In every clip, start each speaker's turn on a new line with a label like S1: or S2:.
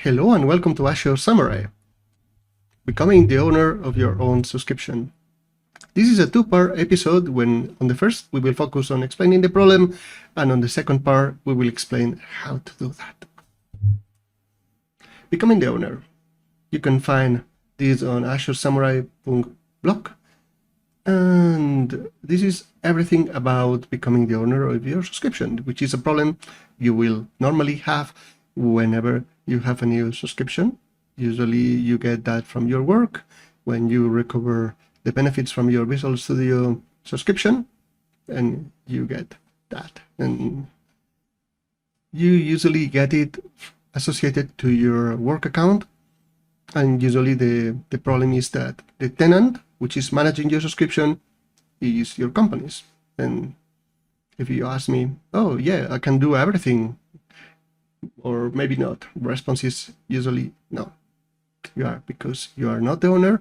S1: Hello and welcome to Azure Samurai, becoming the owner of your own subscription. This is a two-part episode when on the first we will focus on explaining the problem, and on the second part we will explain how to do that. Becoming the owner. You can find this on azuresamurai.blog, and this is everything about becoming the owner of your subscription, which is a problem you will normally have whenever you have a new subscription. Usually you get that from your work when you recover the benefits from your Visual Studio subscription, and you get that. And you usually get it associated to your work account. And usually the problem is that the tenant, which is managing your subscription, is your company's. And if you ask me, oh yeah, I can do everything, or maybe not, the response is usually no. You are, because you are not the owner,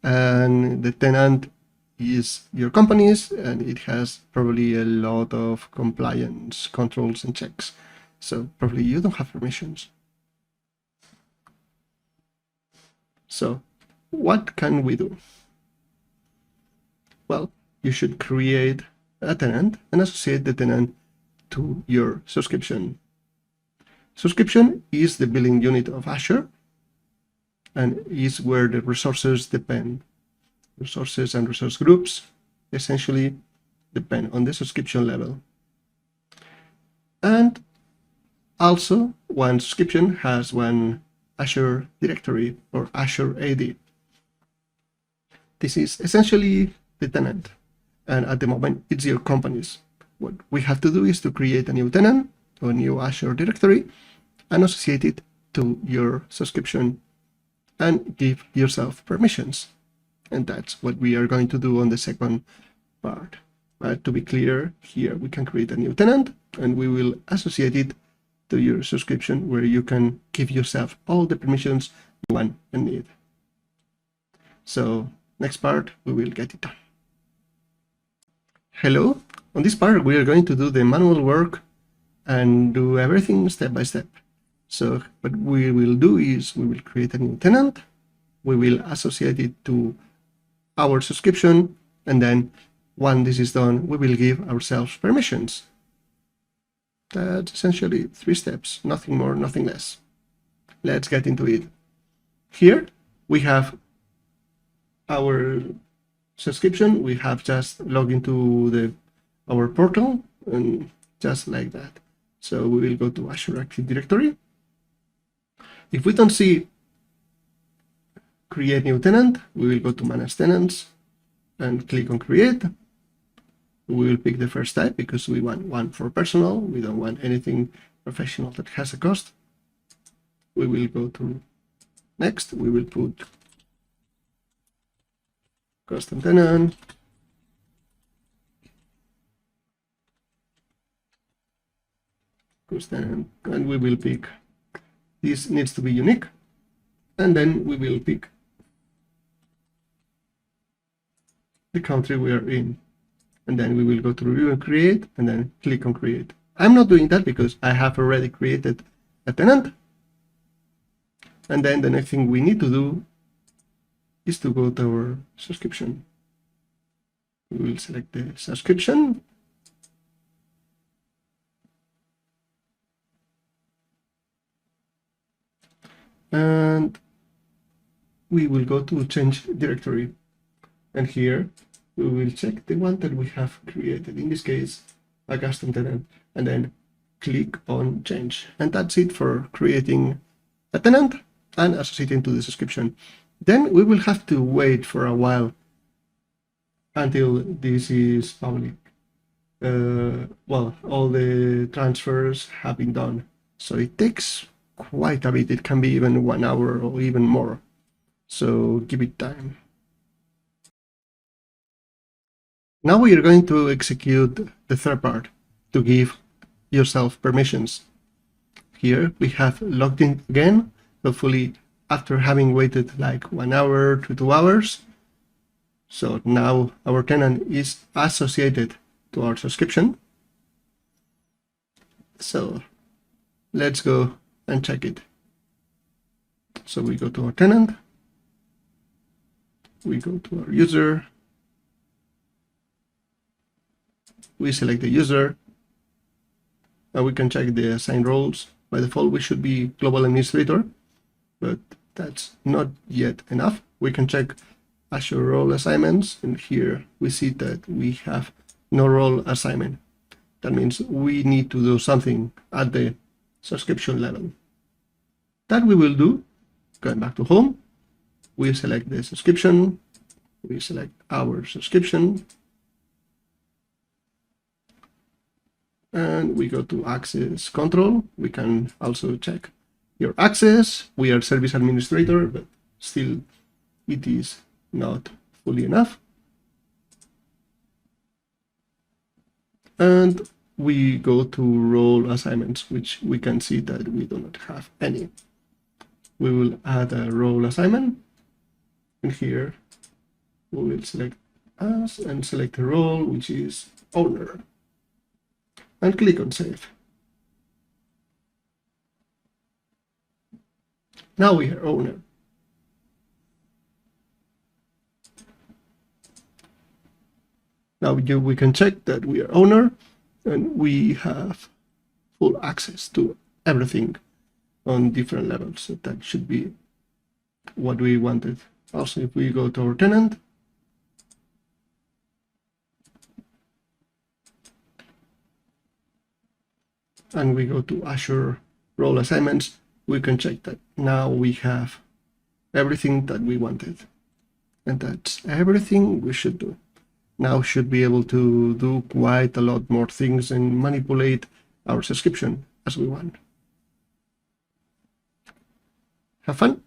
S1: and the tenant is your company's, and it has probably a lot of compliance controls and checks. So probably you don't have permissions. So what can we do? Well, you should create a tenant and associate the tenant to your subscription. Subscription is the billing unit of Azure and is where the resources depend. Resources and resource groups essentially depend on the subscription level. And also, one subscription has one Azure directory or Azure AD. This is essentially the tenant, and at the moment it's your company's. What we have to do is to create a new tenant or a new Azure directory and associate it to your subscription and give yourself permissions. And that's what we are going to do on the second part. But to be clear, here we can create a new tenant and we will associate it to your subscription, where you can give yourself all the permissions you want and need. So next part, we will get it done. Hello, on this part, we are going to do the manual work and do everything step by step. So what we will do is we will create a new tenant, we will associate it to our subscription, and then when this is done, we will give ourselves permissions. That's essentially 3 steps, nothing more, nothing less. Let's get into it. Here we have our subscription. We have just logged into our portal, and just like that. So we will go to Azure Active Directory. If we don't see create new tenant, we will go to manage tenants and click on create. We will pick the first type because we want one for personal. We don't want anything professional that has a cost. We will go to next. We will put custom tenant. Custom, and we will pick, this needs to be unique. And then we will pick the country we are in. And then we will go to review and create, and then click on create. I'm not doing that because I have already created a tenant. And then the next thing we need to do is to go to our subscription. We will select the subscription. And we will go to change directory. And here we will check the one that we have created, in this case, a custom tenant, and then click on change. And that's it for creating a tenant and associating to the subscription. Then we will have to wait for a while until this is public. Well, all the transfers have been done. So it takes quite a bit. It can be even 1 hour or even more. So give it time. Now we are going to execute the third part, to give yourself permissions. Here we have logged in again, hopefully after having waited like 1 hour to 2 hours. So now our tenant is associated to our subscription. So let's go and check it. So we go to our tenant, we go to our user, we select the user, and we can check the assigned roles. By default, we should be global administrator, but that's not yet enough. We can check Azure role assignments, and here we see that we have no role assignment. That means we need to do something at the subscription level. That we will do. Going back to home, we select the subscription, we select our subscription, and we go to access control. We can also check your access. We are service administrator, but still it is not fully enough. And we go to role assignments, which we can see that we do not have any. We will add a role assignment, and here we will select us and select a role, which is owner, and click on save. Now we are owner. Now we can check that we are owner, and we have full access to everything on different levels. So that should be what we wanted. Also, if we go to our tenant, and we go to Azure role assignments, we can check that now we have everything that we wanted. And that's everything we should do. Now should be able to do quite a lot more things and manipulate our subscription as we want. Have fun.